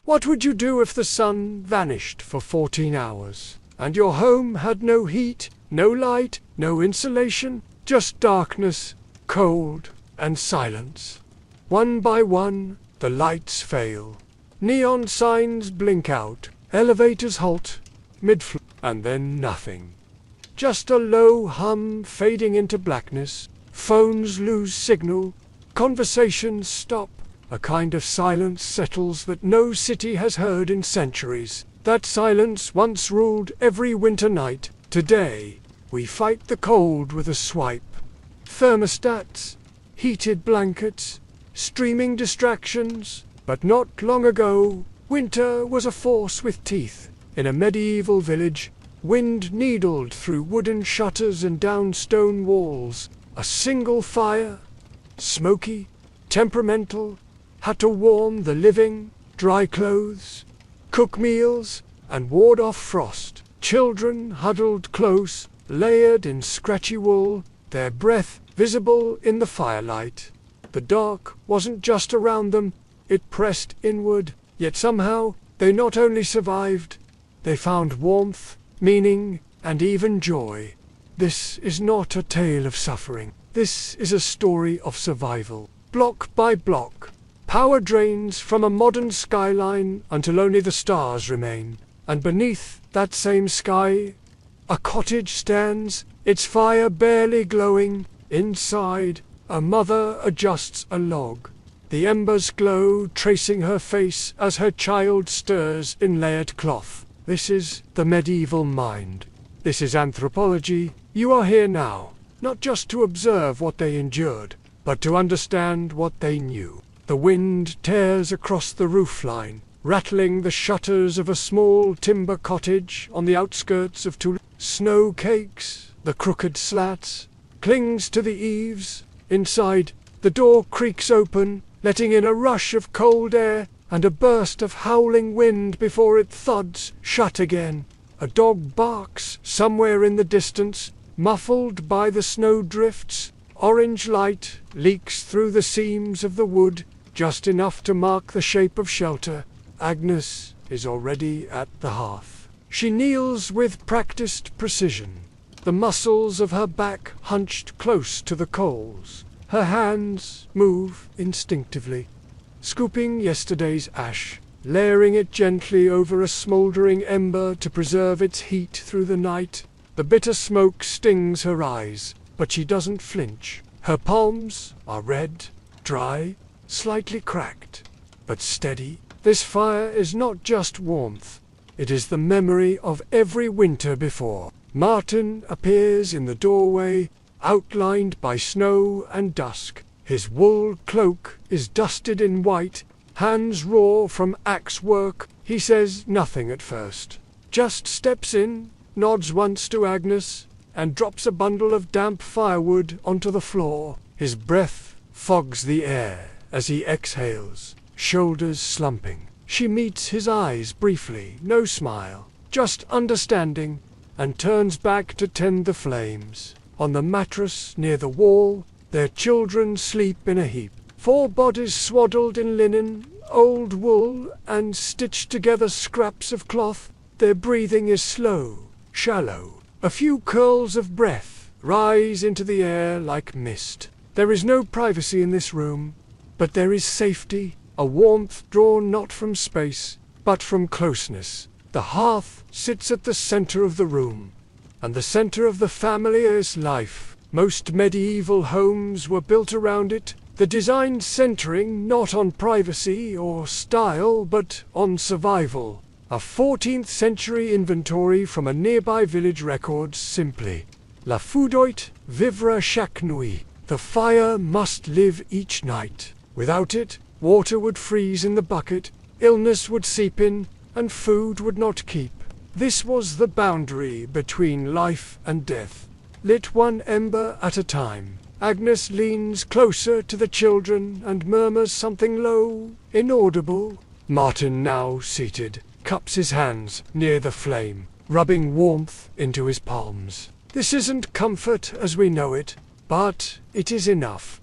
What would you do if the sun vanished for 14 hours, and your home had no heat, no light, no insulation, just darkness, cold, and silence? One by one, the lights fail. Neon signs blink out, elevators halt, mid-floor, and then nothing. Just a low hum fading into blackness. Phones lose signal. Conversations stop. A kind of silence settles that no city has heard in centuries. That silence once ruled every winter night. Today, we fight the cold with a swipe. Thermostats, heated blankets, streaming distractions. But not long ago, winter was a force with teeth. In a medieval village, wind needled through wooden shutters and down stone walls. A single fire, smoky, temperamental, had to warm the living, dry clothes, cook meals, and ward off frost. Children huddled close, layered in scratchy wool, their breath visible in the firelight. The dark wasn't just around them, it pressed inward, yet somehow they not only survived, they found warmth, meaning, and even joy. This is not a tale of suffering. This is a story of survival. Block by block, power drains from a modern skyline until only the stars remain. And beneath that same sky, a cottage stands, its fire barely glowing. Inside, a mother adjusts a log. The embers glow, tracing her face as her child stirs in layered cloth. This is the medieval mind. This is anthropology. You are here now, not just to observe what they endured, but to understand what they knew. The wind tears across the roofline, rattling the shutters of a small timber cottage on the outskirts of Toulouse. Snow cakes the crooked slats, clings to the eaves. Inside, the door creaks open, letting in a rush of cold air and a burst of howling wind before it thuds shut again. A dog barks somewhere in the distance, muffled by the snow drifts. Orange light leaks through the seams of the wood, just enough to mark the shape of shelter. Agnes is already at the hearth. She kneels with practiced precision, the muscles of her back hunched close to the coals. Her hands move instinctively, scooping yesterday's ash, layering it gently over a smouldering ember to preserve its heat through the night. The bitter smoke stings her eyes, but she doesn't flinch. Her palms are red, dry, slightly cracked, but steady. This fire is not just warmth, it is the memory of every winter before. Martin appears in the doorway, outlined by snow and dusk. His wool cloak is dusted in white, hands raw from axe work. He says nothing at first, just steps in, nods once to Agnes, and drops a bundle of damp firewood onto the floor. His breath fogs the air as he exhales, shoulders slumping. She meets his eyes briefly, no smile, just understanding, and turns back to tend the flames. On the mattress near the wall, their children sleep in a heap. 4 bodies swaddled in linen, old wool, and stitched together scraps of cloth. Their breathing is slow, shallow. A few curls of breath rise into the air like mist. There is no privacy in this room, but there is safety, a warmth drawn not from space, but from closeness. The hearth sits at the center of the room, and the center of the family is life. Most medieval homes were built around it, the design centering not on privacy or style, but on survival. A 14th century inventory from a nearby village records simply, La foudoit vivra chaque nuit. The fire must live each night. Without it, water would freeze in the bucket, illness would seep in, and food would not keep. This was the boundary between life and death, lit one ember at a time. Agnes leans closer to the children and murmurs something low, inaudible. Martin, now seated, cups his hands near the flame, rubbing warmth into his palms. This isn't comfort as we know it, but it is enough.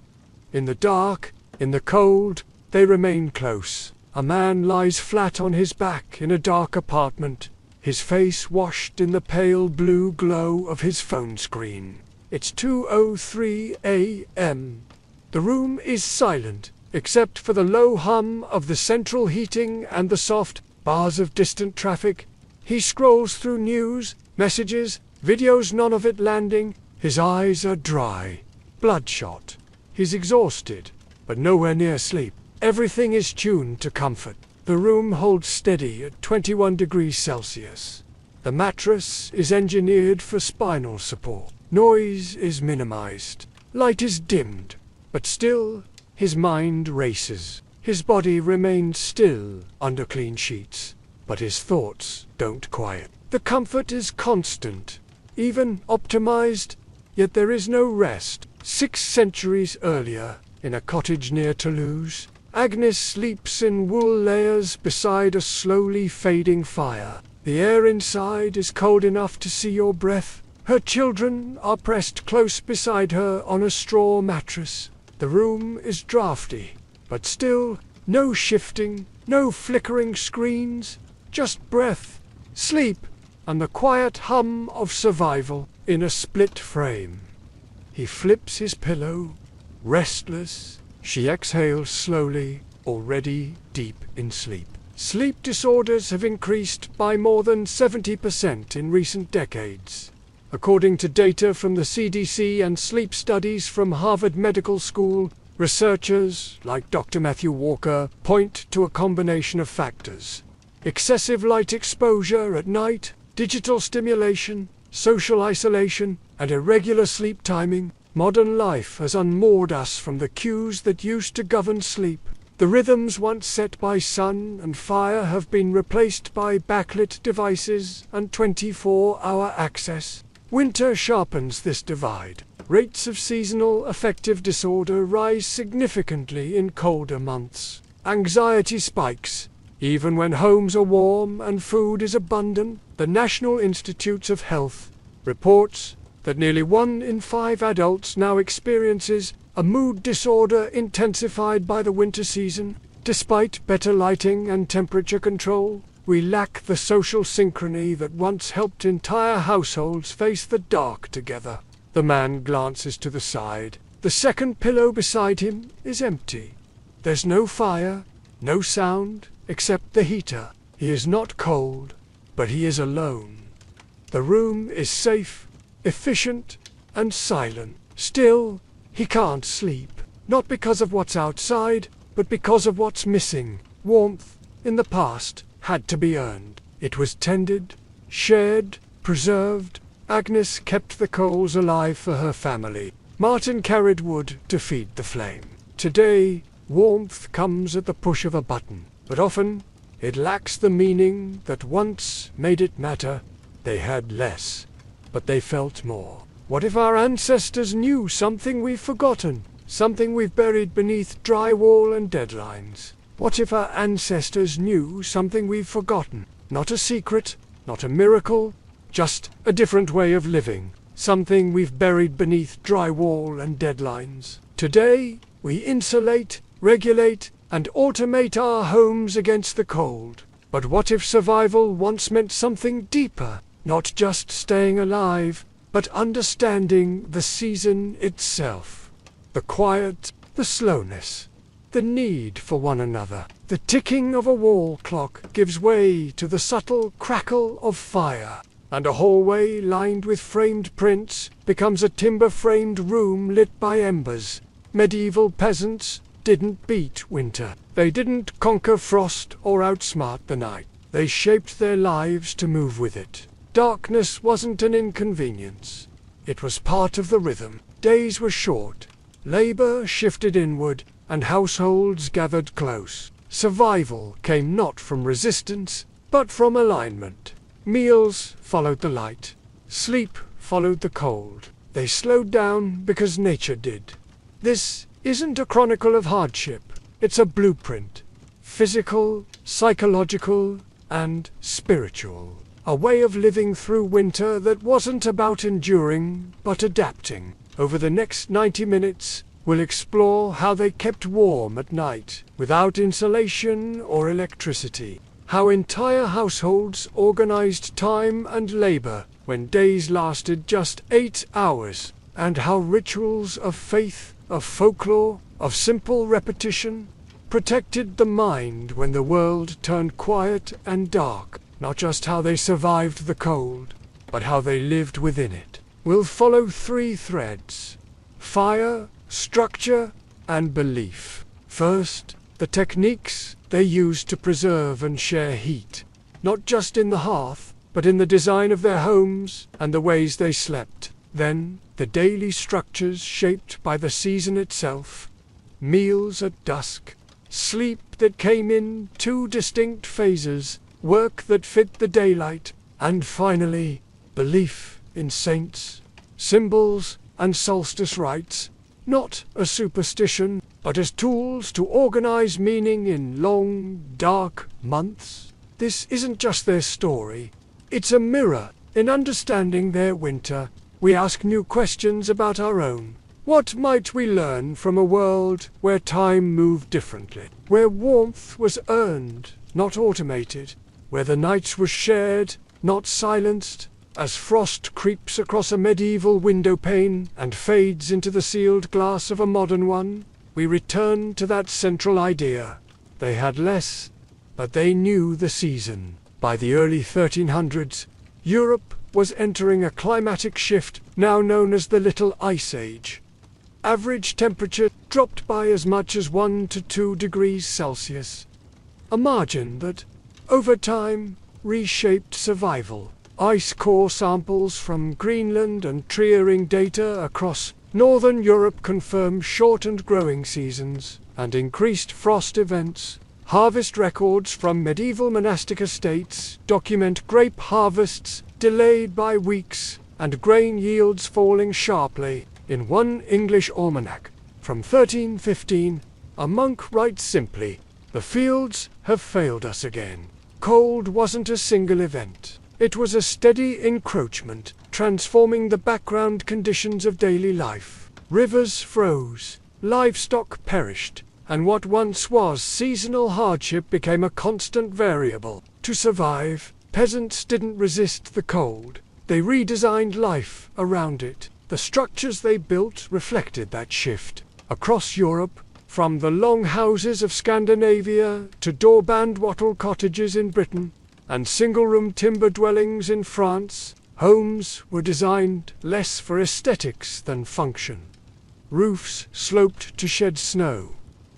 In the dark, in the cold, they remain close. A man lies flat on his back in a dark apartment, his face washed in the pale blue glow of his phone screen. It's 2:03 a.m. The room is silent, except for the low hum of the central heating and the soft bars of distant traffic. He scrolls through news, messages, videos, none of it landing. His eyes are dry, bloodshot. He's exhausted, but nowhere near sleep. Everything is tuned to comfort. The room holds steady at 21 degrees Celsius. The mattress is engineered for spinal support. Noise is minimized. Light is dimmed, but still his mind races. His body remains still under clean sheets, but his thoughts don't quiet. The comfort is constant, even optimized, yet there is no rest. 6 centuries earlier, in a cottage near Toulouse, Agnes sleeps in wool layers beside a slowly fading fire. The air inside is cold enough to see your breath. Her children are pressed close beside her on a straw mattress. The room is drafty, but still no shifting, no flickering screens, just breath, sleep, and the quiet hum of survival in a split frame. He flips his pillow, restless. She exhales slowly, already deep in sleep. Sleep disorders have increased by more than 70% in recent decades. According to data from the CDC and sleep studies from Harvard Medical School, researchers, like Dr. Matthew Walker, point to a combination of factors. Excessive light exposure at night, digital stimulation, social isolation, and irregular sleep timing. Modern life has unmoored us from the cues that used to govern sleep. The rhythms once set by sun and fire have been replaced by backlit devices and 24-hour access. Winter sharpens this divide. Rates of seasonal affective disorder rise significantly in colder months. Anxiety spikes, even when homes are warm and food is abundant. The National Institutes of Health reports that nearly 1 in 5 adults now experiences a mood disorder intensified by the winter season. Despite better lighting and temperature control, we lack the social synchrony that once helped entire households face the dark together. The man glances to the side. The second pillow beside him is empty. There's no fire, no sound, except the heater. He is not cold, but he is alone. The room is safe, efficient, and silent. Still, he can't sleep. Not because of what's outside, but because of what's missing. Warmth, in the past, had to be earned. It was tended, shared, preserved. Agnes kept the coals alive for her family. Martin carried wood to feed the flame. Today, warmth comes at the push of a button, but often it lacks the meaning that once made it matter. They had less, but they felt more. What if our ancestors knew something we've forgotten, something we've buried beneath drywall and deadlines? What if our ancestors knew something we've forgotten? Not a secret, not a miracle, just a different way of living, something we've buried beneath drywall and deadlines. Today, we insulate, regulate, and automate our homes against the cold. But what if survival once meant something deeper? Not just staying alive, but understanding the season itself. The quiet, the slowness, the need for one another. The ticking of a wall clock gives way to the subtle crackle of fire, and a hallway lined with framed prints becomes a timber-framed room lit by embers. Medieval peasants didn't beat winter. They didn't conquer frost or outsmart the night. They shaped their lives to move with it. Darkness wasn't an inconvenience. It was part of the rhythm. Days were short. Labor shifted inward, and households gathered close. Survival came not from resistance, but from alignment. Meals followed the light. Sleep followed the cold. They slowed down because nature did. This isn't a chronicle of hardship. It's a blueprint. Physical, psychological, and spiritual. A way of living through winter that wasn't about enduring, but adapting. Over the next 90 minutes, We'll explore how they kept warm at night, without insulation or electricity. How entire households organized time and labor when days lasted just 8 hours. And how rituals of faith, of folklore, of simple repetition protected the mind when the world turned quiet and dark. Not just how they survived the cold, but how they lived within it. We'll follow 3 threads: fire, structure, and belief. First, the techniques they used to preserve and share heat, not just in the hearth, but in the design of their homes and the ways they slept. Then, the daily structures shaped by the season itself: meals at dusk, sleep that came in 2 distinct phases, work that fit the daylight, and finally, belief in saints, symbols, and solstice rites, not as superstition, but as tools to organize meaning in long, dark months. This isn't just their story, it's a mirror. In understanding their winter, we ask new questions about our own. What might we learn from a world where time moved differently, where warmth was earned, not automated, where the nights were shared, not silenced? As frost creeps across a medieval window pane and fades into the sealed glass of a modern one, we return to that central idea. They had less, but they knew the season. By the early 1300s, Europe was entering a climatic shift now known as the Little Ice Age. Average temperature dropped by as much as 1 to 2 degrees Celsius. A margin that, over time, reshaped survival. Ice core samples from Greenland and triering data across northern Europe confirm shortened growing seasons and increased frost events. Harvest records from medieval monastic estates document grape harvests delayed by weeks and grain yields falling sharply. In one English almanac from 1315, a monk writes simply, "The fields have failed us again." Cold wasn't a single event. It was a steady encroachment, transforming the background conditions of daily life. Rivers froze, livestock perished, and what once was seasonal hardship became a constant variable. To survive, peasants didn't resist the cold. They redesigned life around it. The structures they built reflected that shift. Across Europe, from the long houses of Scandinavia to doorband wattle cottages in Britain, and single-room timber dwellings in France, homes were designed less for aesthetics than function. Roofs sloped to shed snow.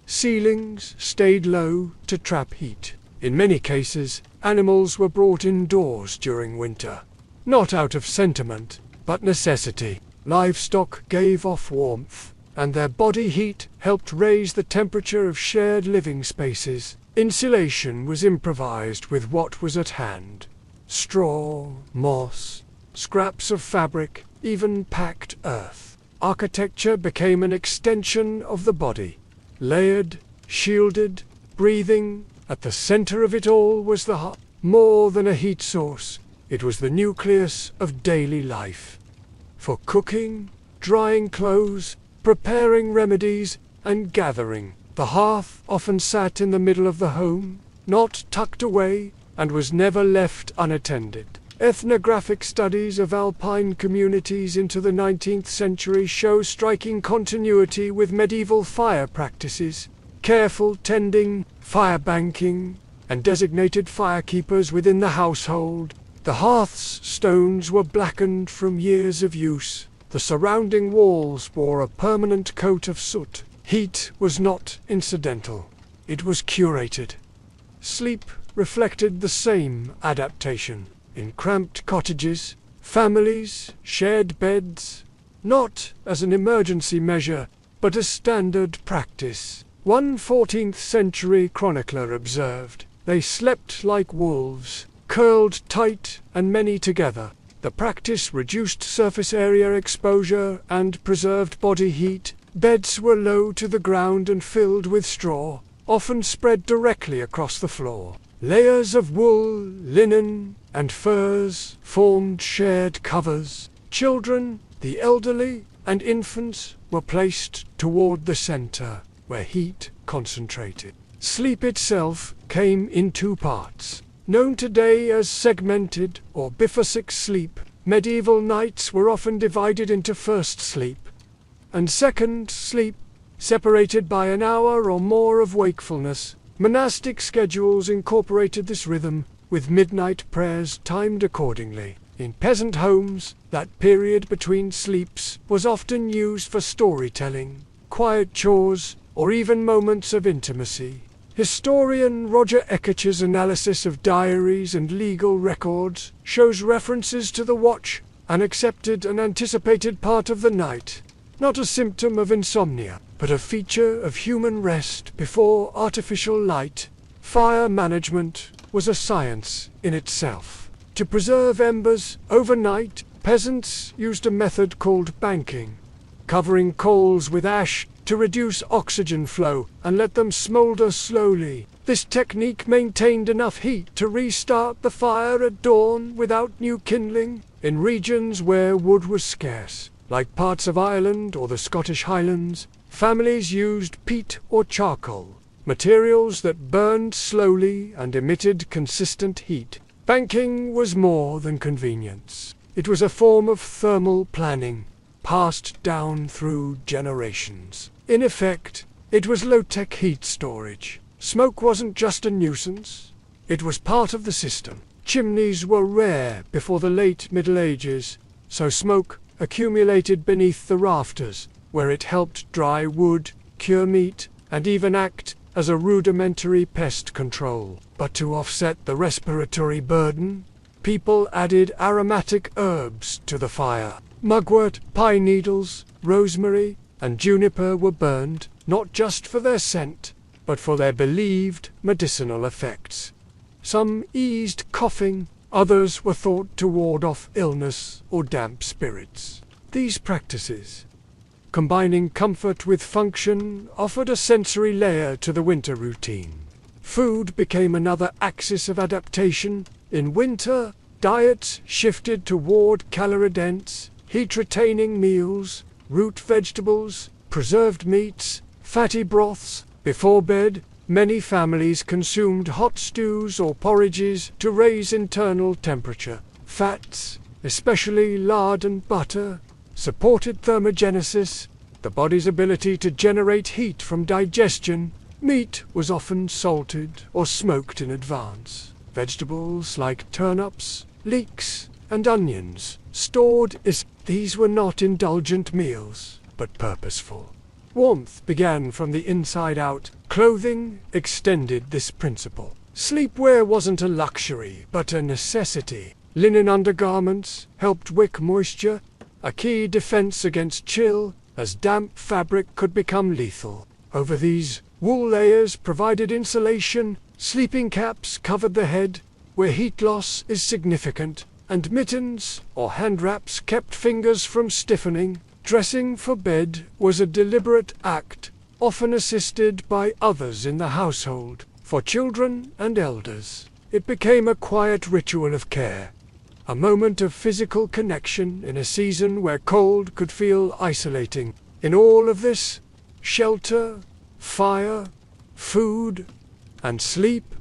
Ceilings stayed low to trap heat. In many cases, animals were brought indoors during winter, not out of sentiment, but necessity. Livestock gave off warmth, and their body heat helped raise the temperature of shared living spaces. Insulation was improvised with what was at hand: straw, moss, scraps of fabric, even packed earth. Architecture became an extension of the body, layered, shielded, breathing. At the center of it all was the heart. More than a heat source, it was the nucleus of daily life. For cooking, drying clothes, preparing remedies, and gathering, the hearth often sat in the middle of the home, not tucked away, and was never left unattended. Ethnographic studies of alpine communities into the 19th century show striking continuity with medieval fire practices: careful tending, fire banking, and designated firekeepers within the household. The hearth's stones were blackened from years of use. The surrounding walls bore a permanent coat of soot. Heat was not incidental. It was curated. Sleep reflected the same adaptation. In cramped cottages, families shared beds, not as an emergency measure, but as standard practice. One 14th century chronicler observed, "They slept like wolves, curled tight and many together." The practice reduced surface area exposure and preserved body heat. Beds were low to the ground and filled with straw, often spread directly across the floor. Layers of wool, linen, and furs formed shared covers. Children, the elderly, and infants were placed toward the center, where heat concentrated. Sleep itself came in two parts, known today as segmented or biphasic sleep. Medieval nights were often divided into first sleep and second sleep, separated by an hour or more of wakefulness. Monastic schedules incorporated this rhythm, with midnight prayers timed accordingly. In peasant homes, that period between sleeps was often used for storytelling, quiet chores, or even moments of intimacy. Historian Roger Eckert's analysis of diaries and legal records shows references to the watch, an accepted and anticipated part of the night, not a symptom of insomnia, but a feature of human rest before artificial light. Fire management was a science in itself. To preserve embers overnight, peasants used a method called banking, covering coals with ash to reduce oxygen flow and let them smolder slowly. This technique maintained enough heat to restart the fire at dawn without new kindling. In regions where wood was scarce, like parts of Ireland or the Scottish Highlands, families used peat or charcoal, materials that burned slowly and emitted consistent heat. Banking was more than convenience. It was a form of thermal planning, passed down through generations. In effect, it was low-tech heat storage. Smoke wasn't just a nuisance, it was part of the system. Chimneys were rare before the late Middle Ages, so smoke accumulated beneath the rafters, where it helped dry wood, cure meat, and even act as a rudimentary pest control. But to offset the respiratory burden, people added aromatic herbs to the fire. Mugwort, pine needles, rosemary, and juniper were burned, not just for their scent, but for their believed medicinal effects. Some eased coughing, others were thought to ward off illness or damp spirits. These practices, combining comfort with function, offered a sensory layer to the winter routine. Food became another axis of adaptation. In winter, diets shifted toward calorie-dense, heat-retaining meals, root vegetables, preserved meats, fatty broths. Before bed, many families consumed hot stews or porridges to raise internal temperature. Fats, especially lard and butter, supported thermogenesis, the body's ability to generate heat from digestion. Meat was often salted or smoked in advance. Vegetables like turnips, leeks, and onions stored as these were not indulgent meals, but purposeful. Warmth began from the inside out. Clothing extended this principle. Sleepwear wasn't a luxury, but a necessity. Linen undergarments helped wick moisture, a key defense against chill, as damp fabric could become lethal. Over these, wool layers provided insulation. Sleeping caps covered the head, where heat loss is significant, and mittens or hand wraps kept fingers from stiffening. Dressing for bed was a deliberate act, often assisted by others in the household. For children and elders, it became a quiet ritual of care, a moment of physical connection in a season where cold could feel isolating. In all of this, shelter, fire, food, and sleep,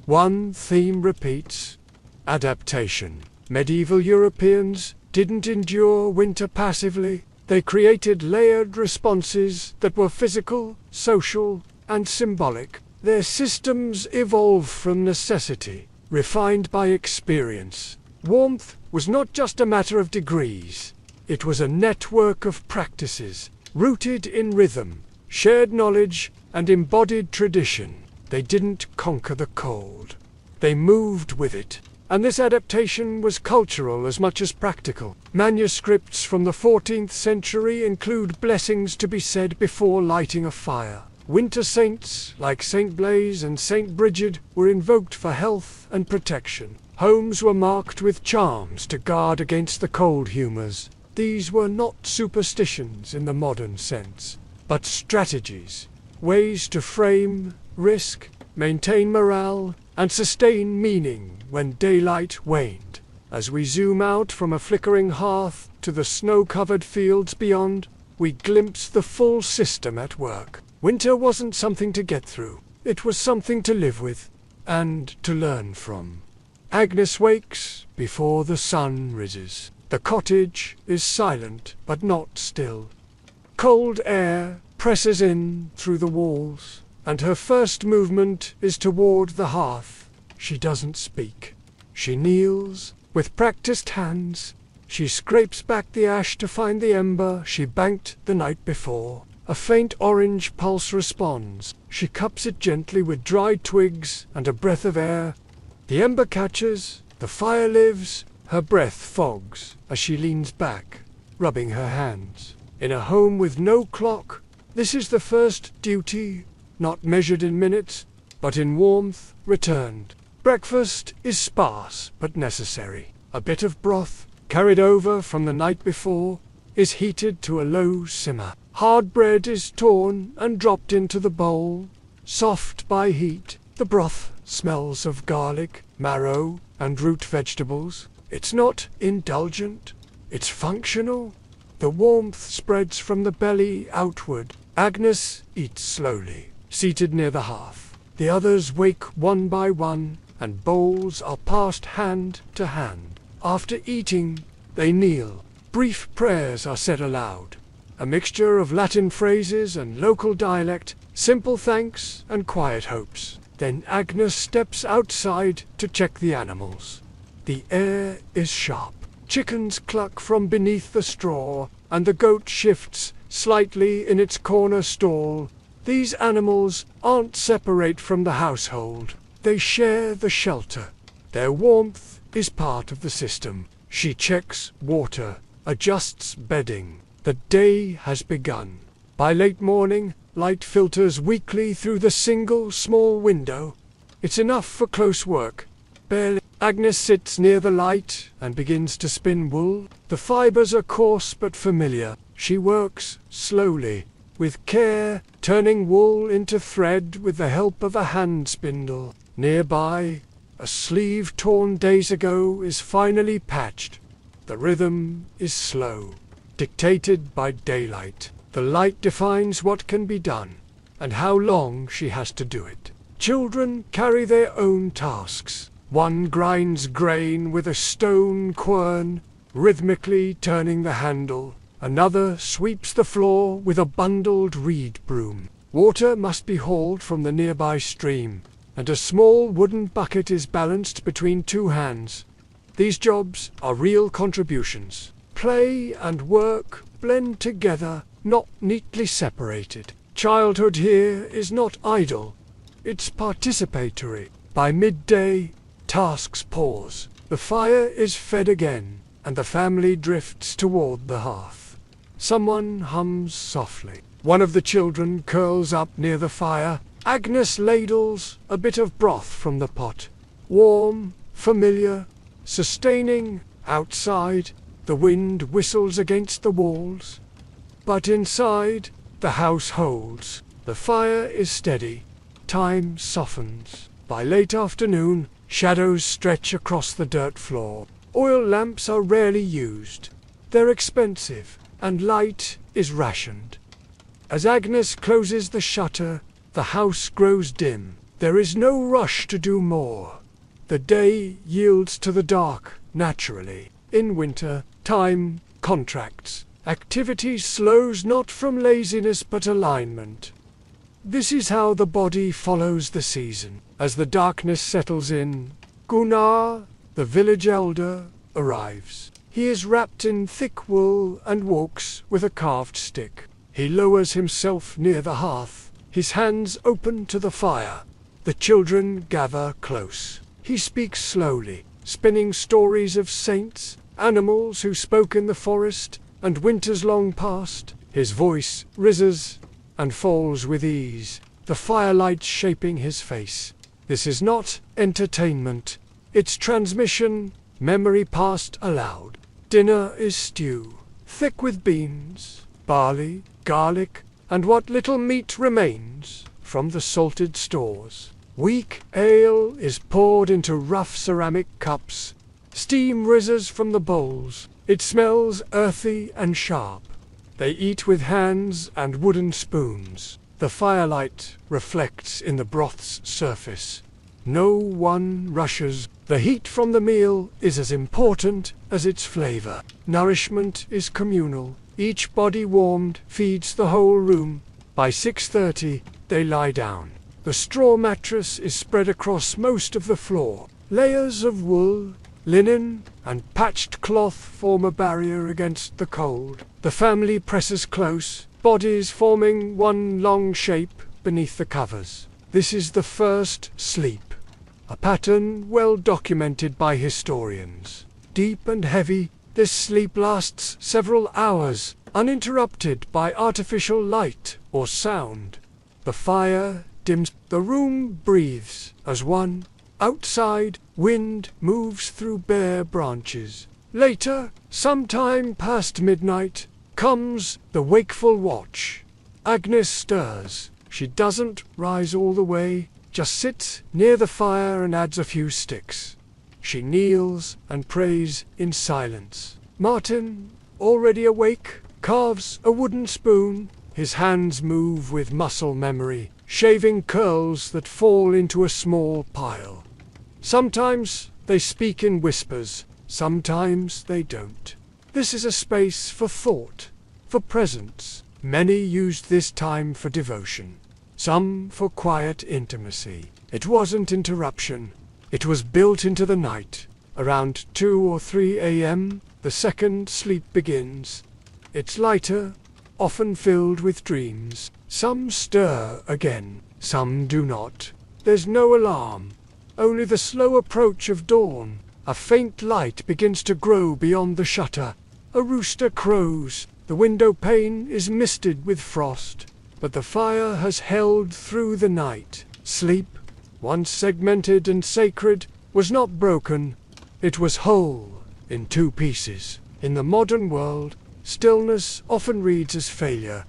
one theme repeats: adaptation. Medieval Europeans didn't endure winter passively. They created layered responses that were physical, social, and symbolic. Their systems evolved from necessity, refined by experience. Warmth was not just a matter of degrees. It was a network of practices, rooted in rhythm, shared knowledge, and embodied tradition. They didn't conquer the cold. They moved with it. And this adaptation was cultural as much as practical. Manuscripts from the 14th century include blessings to be said before lighting a fire. Winter saints, like Saint Blaise and Saint Brigid, were invoked for health and protection. Homes were marked with charms to guard against the cold humors. These were not superstitions in the modern sense, but strategies, ways to frame risk, maintain morale, and sustain meaning when daylight waned. As we zoom out from a flickering hearth to the snow-covered fields beyond, we glimpse the full system at work. Winter wasn't something to get through. It was something to live with and to learn from. Agnes wakes before the sun rises. The cottage is silent but not still. Cold air presses in through the walls, and her first movement is toward the hearth. She doesn't speak. She kneels with practiced hands. She scrapes back the ash to find the ember she banked the night before. A faint orange pulse responds. She cups it gently with dried twigs and a breath of air. The ember catches, the fire lives, her breath fogs as she leans back, rubbing her hands. In a home with no clock, this is the first duty, not measured in minutes, but in warmth returned. Breakfast is sparse but necessary. A bit of broth, carried over from the night before, is heated to a low simmer. Hard bread is torn and dropped into the bowl. Soft by heat, the broth smells of garlic, marrow, and root vegetables. It's not indulgent, it's functional. The warmth spreads from the belly outward. Agnes eats slowly, seated near the hearth. The others wake one by one, and bowls are passed hand to hand. After eating, they kneel. Brief prayers are said aloud. A mixture of Latin phrases and local dialect, simple thanks and quiet hopes. Then Agnes steps outside to check the animals. The air is sharp. Chickens cluck from beneath the straw, and the goat shifts slightly in its corner stall. These animals aren't separate from the household. They share the shelter. Their warmth is part of the system. She checks water, adjusts bedding. The day has begun. By late morning, light filters weakly through the single small window. It's enough for close work. Barely. Agnes sits near the light and begins to spin wool. The fibers are coarse but familiar. She works slowly, with care, turning wool into thread with the help of a hand spindle. Nearby, a sleeve torn days ago is finally patched. The rhythm is slow, dictated by daylight. The light defines what can be done, and how long she has to do it. Children carry their own tasks. One grinds grain with a stone quern, rhythmically turning the handle. Another sweeps the floor with a bundled reed broom. Water must be hauled from the nearby stream, and a small wooden bucket is balanced between two hands. These jobs are real contributions. Play and work blend together, not neatly separated. Childhood here is not idle. It's participatory. By midday, tasks pause. The fire is fed again, and the family drifts toward the hearth. Someone hums softly. One of the children curls up near the fire. Agnes ladles a bit of broth from the pot. Warm, familiar, sustaining. Outside, the wind whistles against the walls. But inside, the house holds. The fire is steady. Time softens. By late afternoon, shadows stretch across the dirt floor. Oil lamps are rarely used. They're expensive, and light is rationed. As Agnes closes the shutter, the house grows dim. There is no rush to do more. The day yields to the dark naturally. In winter, time contracts. Activity slows not from laziness but alignment. This is how the body follows the season. As the darkness settles in, Gunnar, the village elder, arrives. He is wrapped in thick wool and walks with a carved stick. He lowers himself near the hearth, his hands open to the fire. The children gather close. He speaks slowly, spinning stories of saints, animals who spoke in the forest, and winters long past. His voice rises and falls with ease, the firelight shaping his face. This is not entertainment. It's transmission, memory passed aloud. Dinner is stew, thick with beans, barley, garlic, and what little meat remains from the salted stores. Weak ale is poured into rough ceramic cups. Steam rises from the bowls. It smells earthy and sharp. They eat with hands and wooden spoons. The firelight reflects in the broth's surface. No one rushes. The heat from the meal is as important as its flavor. Nourishment is communal. Each body warmed feeds the whole room. By 6:30, they lie down. The straw mattress is spread across most of the floor. Layers of wool, linen, and patched cloth form a barrier against the cold. The family presses close, bodies forming one long shape beneath the covers. This is the first sleep, a pattern well documented by historians. Deep and heavy, this sleep lasts several hours, uninterrupted by artificial light or sound. The fire dims. The room breathes as one. Outside, wind moves through bare branches. Later, sometime past midnight, comes the wakeful watch. Agnes stirs. She doesn't rise all the way, just sits near the fire and adds a few sticks. She kneels and prays in silence. Martin, already awake, carves a wooden spoon. His hands move with muscle memory, shaving curls that fall into a small pile. Sometimes they speak in whispers, sometimes they don't. This is a space for thought, for presence. Many used this time for devotion, some for quiet intimacy. It wasn't interruption. It was built into the night. Around 2 or 3 a.m., the second sleep begins. It's lighter, often filled with dreams. Some stir again, some do not. There's no alarm, only the slow approach of dawn. A faint light begins to grow beyond the shutter. A rooster crows. The window pane is misted with frost, but the fire has held through the night. Sleep, once segmented and sacred, was not broken. It was whole, in 2 pieces. In the modern world, stillness often reads as failure.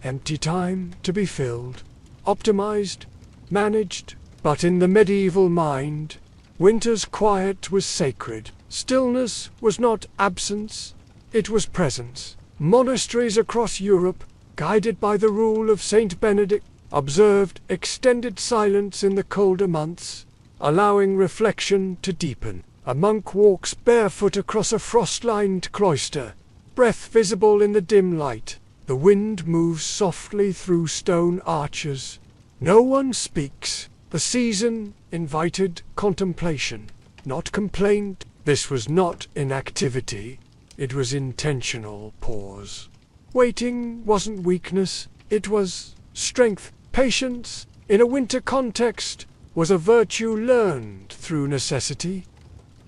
Empty time to be filled, optimized, managed. But in the medieval mind, winter's quiet was sacred. Stillness was not absence, it was presence. Monasteries across Europe, guided by the rule of Saint Benedict, observed extended silence in the colder months, allowing reflection to deepen. A monk walks barefoot across a frost-lined cloister, breath visible in the dim light. The wind moves softly through stone arches. No one speaks. The season invited contemplation, not complaint. This was not inactivity. It was intentional pause. Waiting wasn't weakness. It was strength. Patience, in a winter context, was a virtue learned through necessity.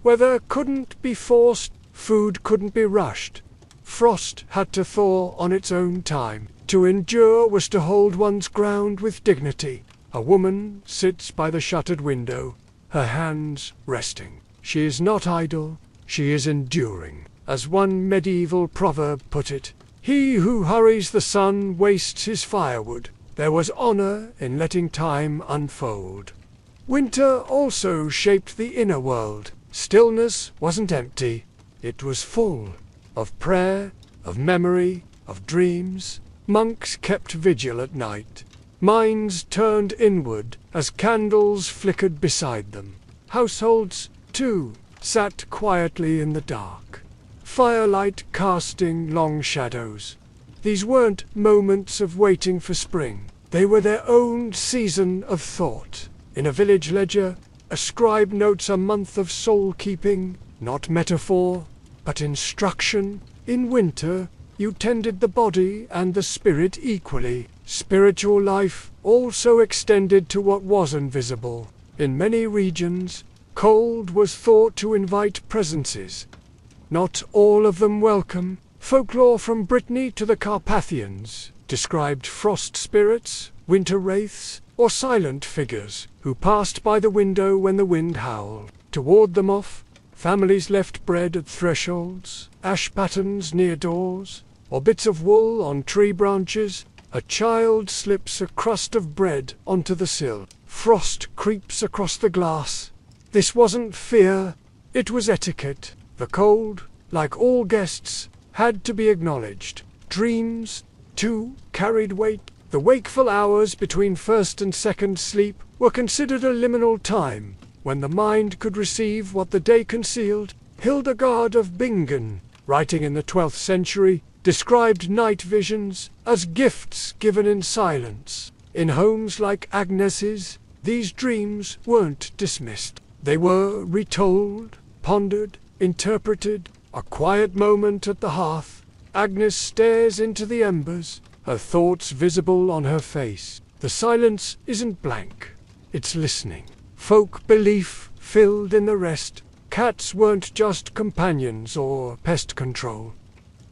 Weather couldn't be forced. Food couldn't be rushed. Frost had to thaw on its own time. To endure was to hold one's ground with dignity. A woman sits by the shuttered window, her hands resting. She is not idle, she is enduring. As one medieval proverb put it, "He who hurries the sun wastes his firewood." There was honor in letting time unfold. Winter also shaped the inner world. Stillness wasn't empty, it was full. Of prayer, of memory, of dreams. Monks kept vigil at night. Minds turned inward as candles flickered beside them. Households, too, sat quietly in the dark, firelight casting long shadows. These weren't moments of waiting for spring. They were their own season of thought. In a village ledger, a scribe notes a month of soul-keeping, not metaphor, but instruction. In winter, you tended the body and the spirit equally. Spiritual life also extended to what was invisible. In many regions, cold was thought to invite presences. Not all of them welcome. Folklore from Brittany to the Carpathians described frost spirits, winter wraiths, or silent figures who passed by the window when the wind howled. To ward them off, families left bread at thresholds, ash patterns near doors, or bits of wool on tree branches. A child slips a crust of bread onto the sill. Frost creeps across the glass. This wasn't fear, it was etiquette. The cold, like all guests, had to be acknowledged. Dreams, too, carried weight. The wakeful hours between first and second sleep were considered a liminal time, when the mind could receive what the day concealed. Hildegard of Bingen, writing in the 12th century, described night visions as gifts given in silence. In homes like Agnes's, these dreams weren't dismissed. They were retold, pondered, interpreted. A quiet moment at the hearth. Agnes stares into the embers, her thoughts visible on her face. The silence isn't blank, it's listening. Folk belief filled in the rest. Cats weren't just companions or pest control.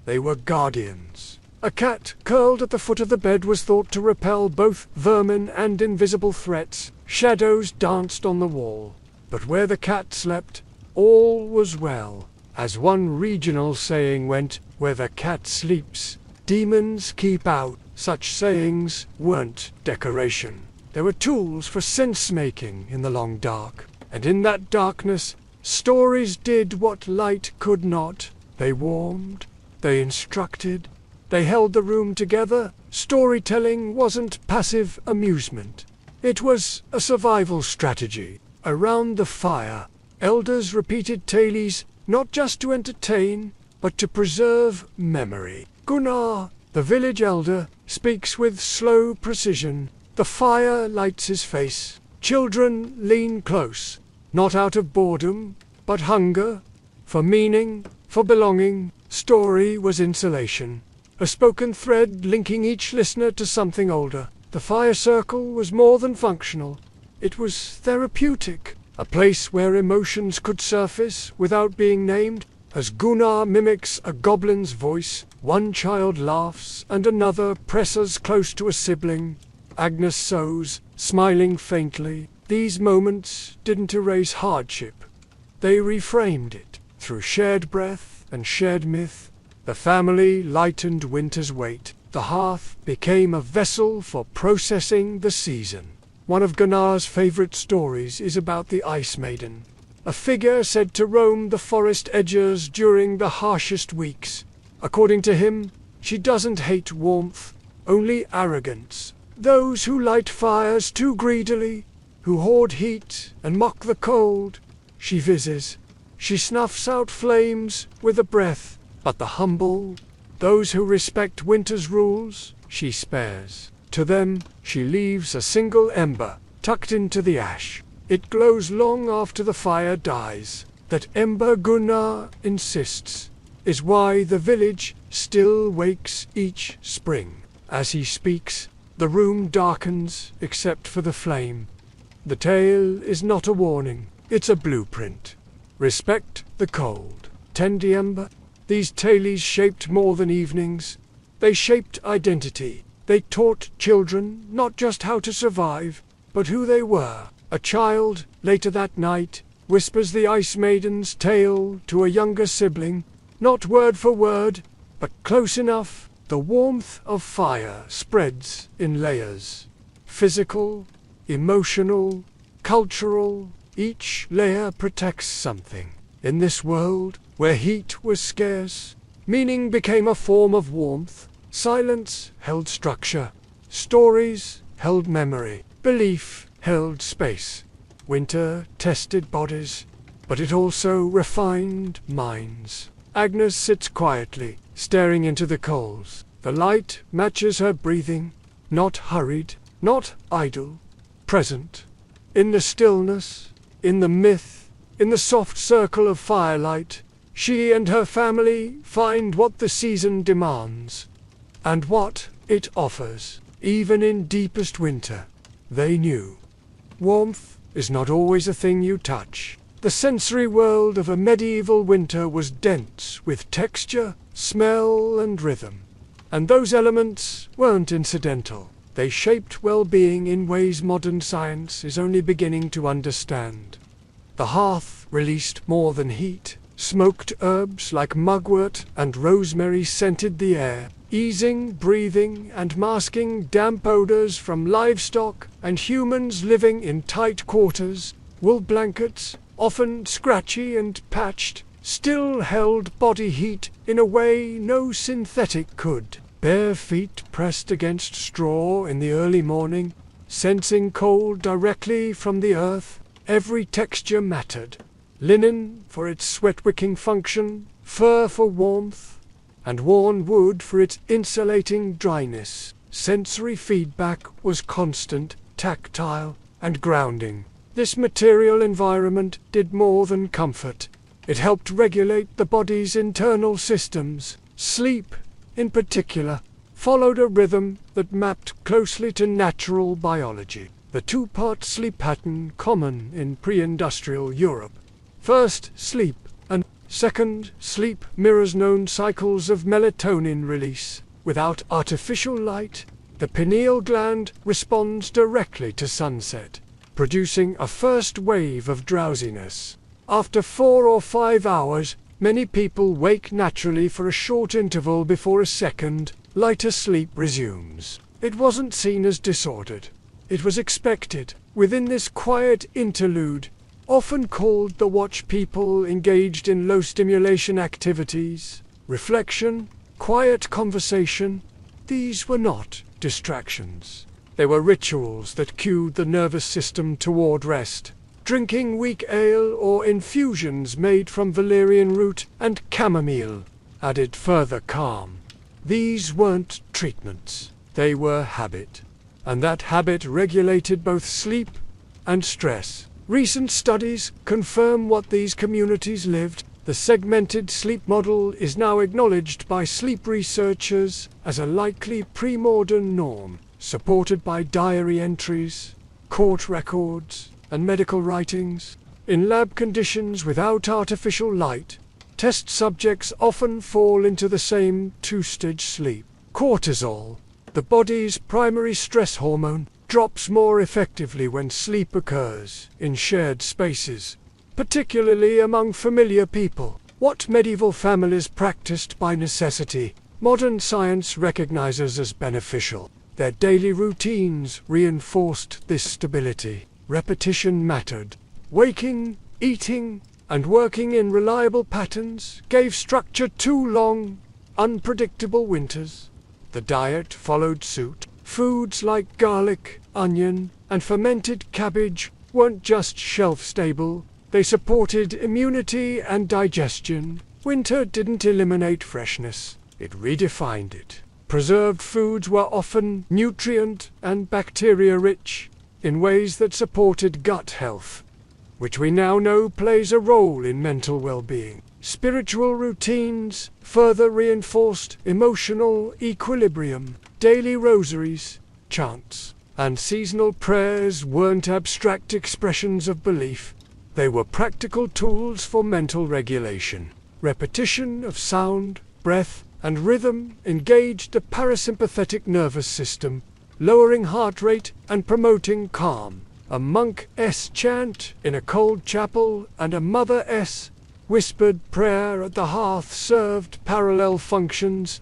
They were guardians. A cat curled at the foot of the bed was thought to repel both vermin and invisible threats. Shadows danced on the wall. But where the cat slept, all was well. As one regional saying went, where the cat sleeps, demons keep out. Such sayings weren't decoration. They were tools for sense-making in the long dark. And in that darkness, stories did what light could not. They warmed, they instructed, they held the room together. Storytelling wasn't passive amusement. It was a survival strategy. Around the fire, elders repeated tales not just to entertain, but to preserve memory. Gunnar, the village elder, speaks with slow precision. The fire lights his face. Children lean close, not out of boredom, but hunger, for meaning, for belonging. Story was insulation, a spoken thread linking each listener to something older. The fire circle was more than functional. It was therapeutic, a place where emotions could surface without being named. As Gunnar mimics a goblin's voice, one child laughs and another presses close to a sibling. Agnes sews, smiling faintly. These moments didn't erase hardship. They reframed it. Through shared breath and shared myth, the family lightened winter's weight. The hearth became a vessel for processing the season. One of Gunnar's favorite stories is about the Ice Maiden, a figure said to roam the forest edges during the harshest weeks. According to him, she doesn't hate warmth, only arrogance. Those who light fires too greedily, who hoard heat and mock the cold, she vises. She snuffs out flames with a breath, but the humble, those who respect winter's rules, she spares. To them, she leaves a single ember, tucked into the ash. It glows long after the fire dies. That ember, Gunnar insists, is why the village still wakes each spring. As he speaks, the room darkens except for the flame. The tale is not a warning, it's a blueprint. Respect the cold. Tend the ember. These tales shaped more than evenings. They shaped identity. They taught children not just how to survive, but who they were. A child, later that night, whispers the Ice Maiden's tale to a younger sibling, not word for word, but close enough. The warmth of fire spreads in layers. Physical, emotional, cultural. Each layer protects something. In this world, where heat was scarce, meaning became a form of warmth. Silence held structure. Stories held memory. Belief held space. Winter tested bodies, but it also refined minds. Agnes sits quietly, staring into the coals. The light matches her breathing, not hurried, not idle, present. In the stillness, in the myth, in the soft circle of firelight, she and her family find what the season demands, and what it offers. Even in deepest winter, they knew. Warmth is not always a thing you touch. The sensory world of a medieval winter was dense with texture, smell, and rhythm. And those elements weren't incidental. They shaped well-being in ways modern science is only beginning to understand. The hearth released more than heat. Smoked herbs like mugwort and rosemary scented the air, easing breathing and masking damp odors from livestock and humans living in tight quarters. Wool blankets, often scratchy and patched, still held body heat in a way no synthetic could. bare feet pressed against straw in the early morning, sensing cold directly from the earth. Every texture mattered. Linen for its sweat-wicking function, fur for warmth, and worn wood for its insulating dryness. Sensory feedback was constant, tactile, and grounding. This material environment did more than comfort. It helped regulate the body's internal systems. Sleep, in particular, followed a rhythm that mapped closely to natural biology. The two-part sleep pattern common in pre-industrial Europe. First, sleep, and second, sleep mirrors known cycles of melatonin release. Without artificial light, the pineal gland responds directly to sunset, producing a first wave of drowsiness. After 4 or 5 hours, many people wake naturally for a short interval before a second, lighter sleep resumes. It wasn't seen as disordered. It was expected. Within this quiet interlude, often called the watch, people engaged in low-stimulation activities, reflection, quiet conversation. These were not distractions. They were rituals that cued the nervous system toward rest. Drinking weak ale or infusions made from valerian root and chamomile added further calm. These weren't treatments. They were habit. And that habit regulated both sleep and stress. Recent studies confirm what these communities lived. The segmented sleep model is now acknowledged by sleep researchers as a likely pre-modern norm, supported by diary entries, court records, and medical writings. In lab conditions without artificial light, test subjects often fall into the same two-stage sleep. Cortisol, the body's primary stress hormone, drops more effectively when sleep occurs in shared spaces, particularly among familiar people. What medieval families practiced by necessity, modern science recognizes as beneficial. Their daily routines reinforced this stability. Repetition mattered. Waking, eating, and working in reliable patterns gave structure to long, unpredictable winters. The diet followed suit. Foods like garlic, onion, and fermented cabbage weren't just shelf-stable. They supported immunity and digestion. Winter didn't eliminate freshness. It redefined it. Preserved foods were often nutrient and bacteria-rich in ways that supported gut health, which we now know plays a role in mental well-being. Spiritual routines further reinforced emotional equilibrium. Daily rosaries, chants, and seasonal prayers weren't abstract expressions of belief. They were practical tools for mental regulation. Repetition of sound, breath, and rhythm engaged the parasympathetic nervous system, lowering heart rate and promoting calm. A monk's chant in a cold chapel and a mother's whispered prayer at the hearth served parallel functions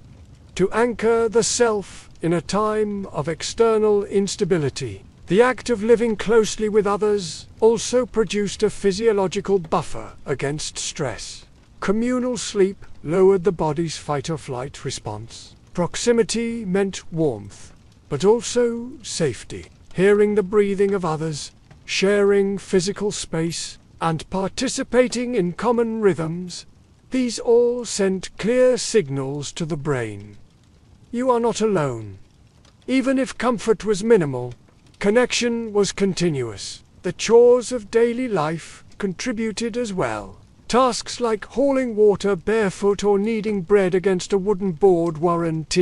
to anchor the self in a time of external instability. The act of living closely with others also produced a physiological buffer against stress. Communal sleep lowered the body's fight-or-flight response. Proximity meant warmth, but also safety. Hearing the breathing of others, sharing physical space, and participating in common rhythms, these all sent clear signals to the brain. You are not alone. Even if comfort was minimal, connection was continuous. The chores of daily life contributed as well. Tasks like hauling water barefoot or kneading bread against a wooden board weren't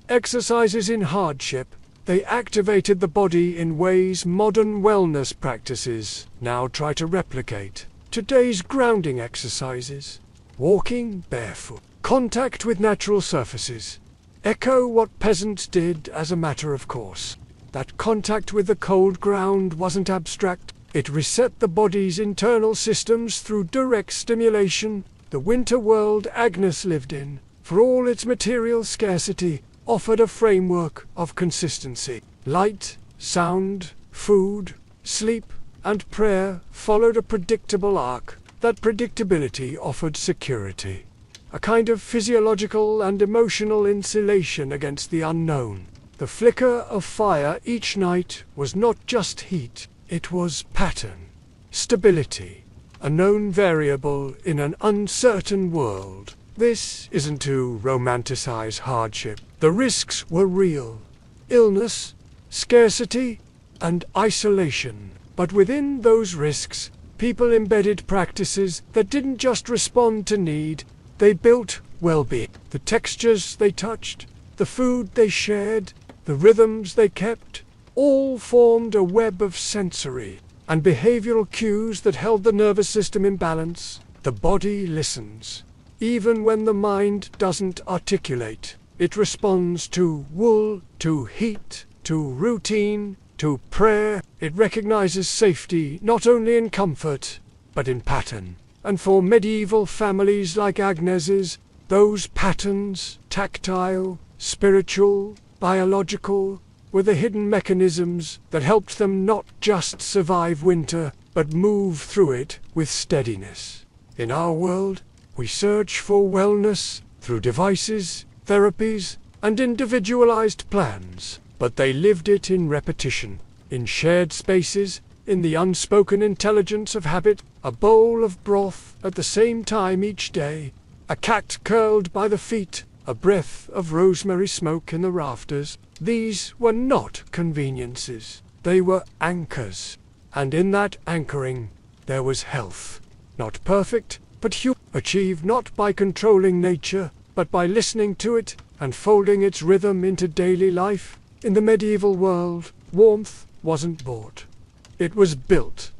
exercises in hardship. They activated the body in ways modern wellness practices now try to replicate. Today's grounding exercises, walking barefoot, contact with natural surfaces, echo what peasants did as a matter of course. That contact with the cold ground wasn't abstract. It reset the body's internal systems through direct stimulation. The winter world Agnes lived in, for all its material scarcity, offered a framework of consistency. Light, sound, food, sleep, and prayer followed a predictable arc. That predictability offered security. a kind of physiological and emotional insulation against the unknown. The flicker of fire each night was not just heat, it was pattern, stability, a known variable in an uncertain world. This isn't to romanticize hardship. The risks were real. Illness, scarcity, and isolation. But within those risks, people embedded practices that didn't just respond to need, they built well-being. The textures they touched, the food they shared, the rhythms they kept, all formed a web of sensory and behavioral cues that held the nervous system in balance. The body listens. Even when the mind doesn't articulate, it responds to wool, to heat, to routine, to prayer. It recognizes safety not only in comfort, but in pattern. And for medieval families like Agnes's, those patterns, tactile, spiritual, biological, were the hidden mechanisms that helped them not just survive winter, but move through it with steadiness. In our world, we search for wellness through devices, therapies, and individualized plans, but they lived it in repetition, in shared spaces, in the unspoken intelligence of habit, a bowl of broth at the same time each day, a cat curled by the feet, a breath of rosemary smoke in the rafters. These were not conveniences, they were anchors, and in that anchoring there was health, not perfect, but achieved not by controlling nature, but by listening to it and folding its rhythm into daily life. In the medieval world, warmth wasn't bought. It was built,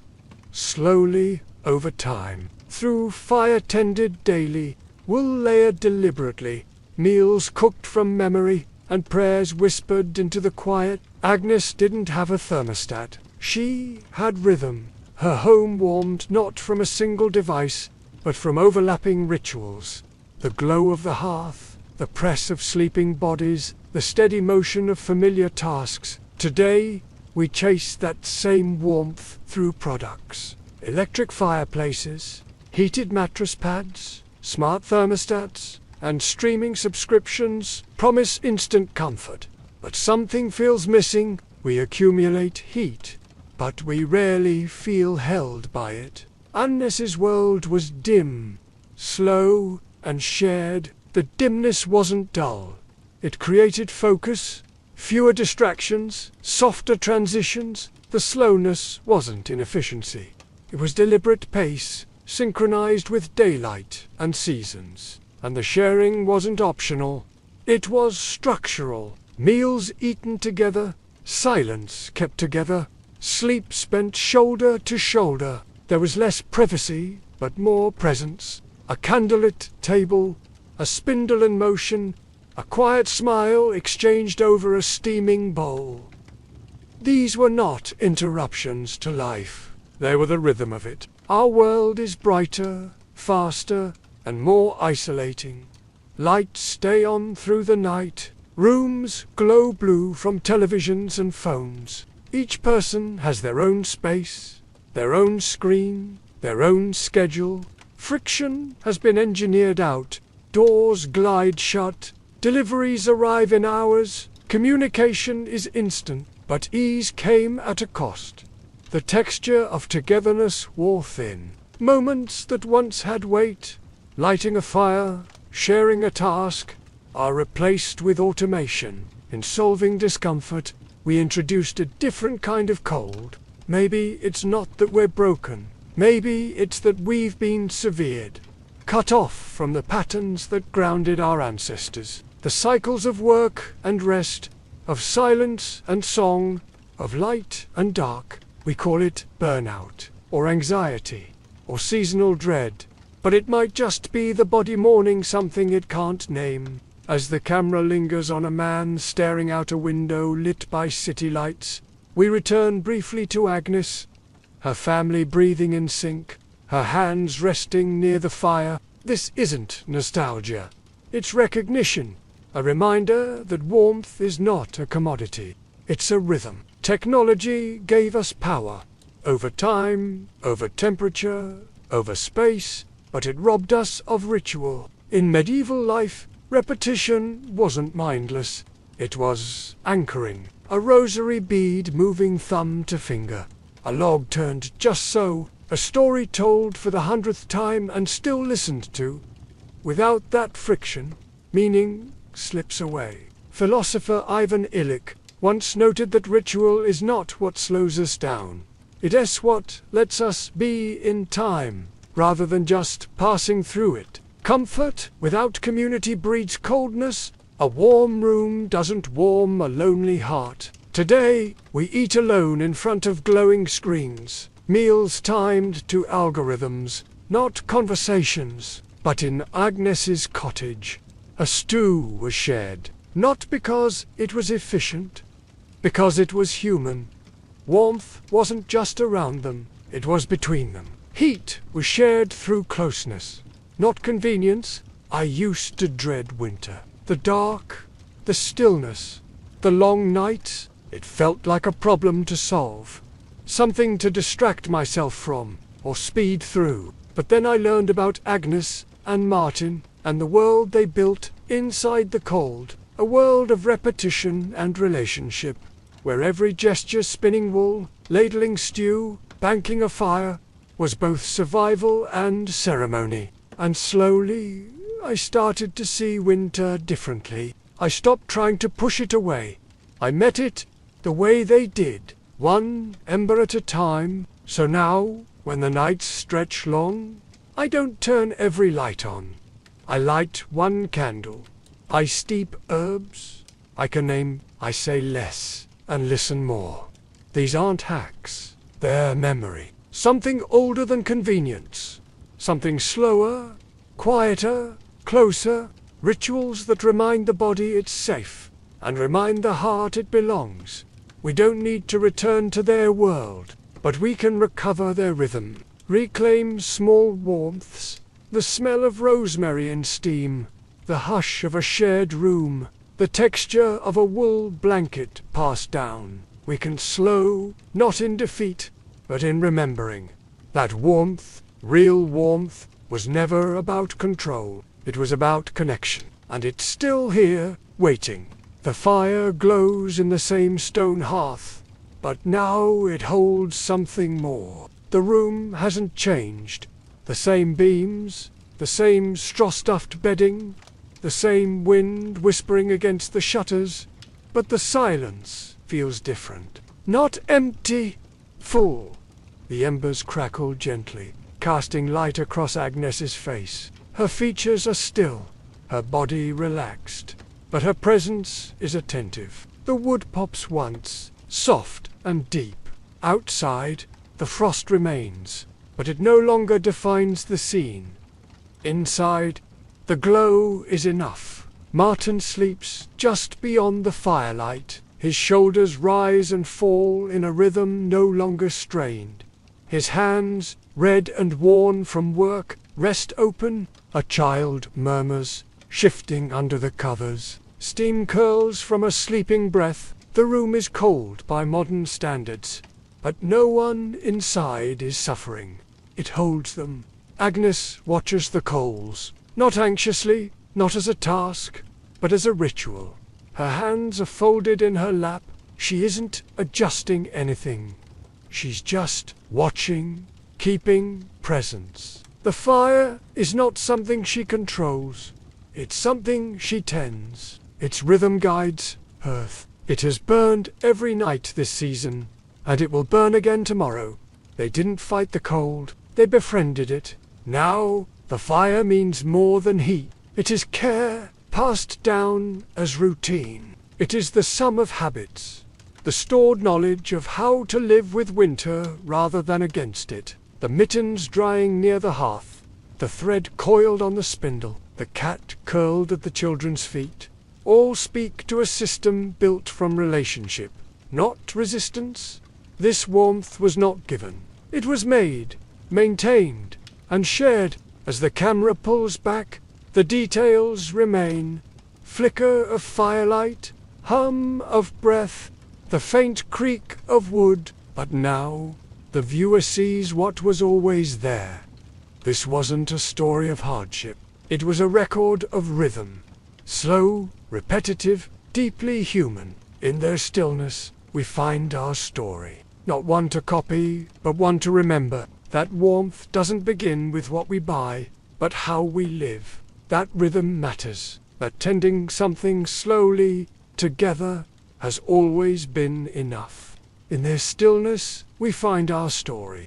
slowly, over time, through fire tended daily, wool layered deliberately, meals cooked from memory, and prayers whispered into the quiet. Agnes didn't have a thermostat. She had rhythm. Her home warmed not from a single device, but from overlapping rituals. The glow of the hearth, the press of sleeping bodies, the steady motion of familiar tasks. Today, we chase that same warmth through products. Electric fireplaces, heated mattress pads, smart thermostats, and streaming subscriptions promise instant comfort. But something feels missing. We accumulate heat, but we rarely feel held by it. Agnes's world was dim, slow, and shared. The dimness wasn't dull. It created focus, fewer distractions, softer transitions. The slowness wasn't inefficiency. It was deliberate pace, synchronized with daylight and seasons. And the sharing wasn't optional. It was structural. Meals eaten together, silence kept together, sleep spent shoulder to shoulder. There was less privacy, but more presence. A candlelit table, a spindle in motion, a quiet smile exchanged over a steaming bowl. These were not interruptions to life. They were the rhythm of it. Our world is brighter, faster, and more isolating. Lights stay on through the night. Rooms glow blue from televisions and phones. Each person has their own space, their own screen, their own schedule. Friction has been engineered out. Doors glide shut. Deliveries arrive in hours. Communication is instant, but ease came at a cost. The texture of togetherness wore thin. Moments that once had weight, lighting a fire, sharing a task, are replaced with automation. In solving discomfort, we introduced a different kind of cold. Maybe it's not that we're broken. Maybe it's that we've been severed, cut off from the patterns that grounded our ancestors. The cycles of work and rest, of silence and song, of light and dark. We call it burnout, or anxiety, or seasonal dread. But it might just be the body mourning something it can't name. As the camera lingers on a man staring out a window lit by city lights, we return briefly to Agnes, her family breathing in sync, her hands resting near the fire. This isn't nostalgia. It's recognition, a reminder that warmth is not a commodity. It's a rhythm. Technology gave us power, over time, over temperature, over space, but it robbed us of ritual. In medieval life, repetition wasn't mindless. It was anchoring, a rosary bead moving thumb to finger, a log turned just so, a story told for the 100th time and still listened to. Without that friction, meaning slips away. Philosopher Ivan Illich once noted that ritual is not what slows us down. It is what lets us be in time, rather than just passing through it. Comfort without community breeds coldness. A warm room doesn't warm a lonely heart. Today, we eat alone in front of glowing screens. Meals timed to algorithms, not conversations. But in Agnes's cottage, a stew was shared. Not because it was efficient, because it was human. Warmth wasn't just around them, it was between them. Heat was shared through closeness, not convenience. I used to dread winter. The dark, the stillness, the long nights. It felt like a problem to solve. Something to distract myself from, or speed through. But then I learned about Agnes and Martin, and the world they built inside the cold. A world of repetition and relationship, where every gesture spinning wool, ladling stew, banking a fire, was both survival and ceremony. And slowly, I started to see winter differently. I stopped trying to push it away. I met it the way they did, one ember at a time. So now, when the nights stretch long, I don't turn every light on. I light one candle. I steep herbs. I can name, I say less, and listen more. These aren't hacks. They're memory. Something older than convenience. Something slower, quieter, closer. Rituals that remind the body it's safe, and remind the heart it belongs. We don't need to return to their world, but we can recover their rhythm. Reclaim small warmths. The smell of rosemary and steam. The hush of a shared room, the texture of a wool blanket passed down. We can slow, not in defeat, but in remembering. That warmth, real warmth, was never about control. It was about connection. And it's still here, waiting. The fire glows in the same stone hearth, but now it holds something more. The room hasn't changed. The same beams, the same straw-stuffed bedding, the same wind whispering against the shutters, but the silence feels different. Not empty, full. The embers crackle gently, casting light across Agnes's face. Her features are still, her body relaxed, but her presence is attentive. The wood pops once, soft and deep. Outside, the frost remains, but it no longer defines the scene. Inside, the glow is enough. Martin sleeps just beyond the firelight. His shoulders rise and fall in a rhythm no longer strained. His hands, red and worn from work, rest open. A child murmurs, shifting under the covers. Steam curls from a sleeping breath. The room is cold by modern standards, but no one inside is suffering. It holds them. Agnes watches the coals. Not anxiously, not as a task, but as a ritual. Her hands are folded in her lap. She isn't adjusting anything. She's just watching, keeping presence. The fire is not something she controls. It's something she tends. Its rhythm guides earth. It has burned every night this season, and it will burn again tomorrow. They didn't fight the cold. They befriended it. Now, the fire means more than heat. It is care passed down as routine. It is the sum of habits, the stored knowledge of how to live with winter rather than against it. The mittens drying near the hearth, the thread coiled on the spindle, the cat curled at the children's feet, all speak to a system built from relationship, not resistance. This warmth was not given. It was made, maintained, and shared. As the camera pulls back, the details remain. Flicker of firelight, hum of breath, the faint creak of wood. But now, the viewer sees what was always there. This wasn't a story of hardship. It was a record of rhythm. Slow, repetitive, deeply human. In their stillness, we find our story. Not one to copy, but one to remember. That warmth doesn't begin with what we buy, but how we live. That rhythm matters. That tending something slowly, together, has always been enough. In their stillness, we find our story.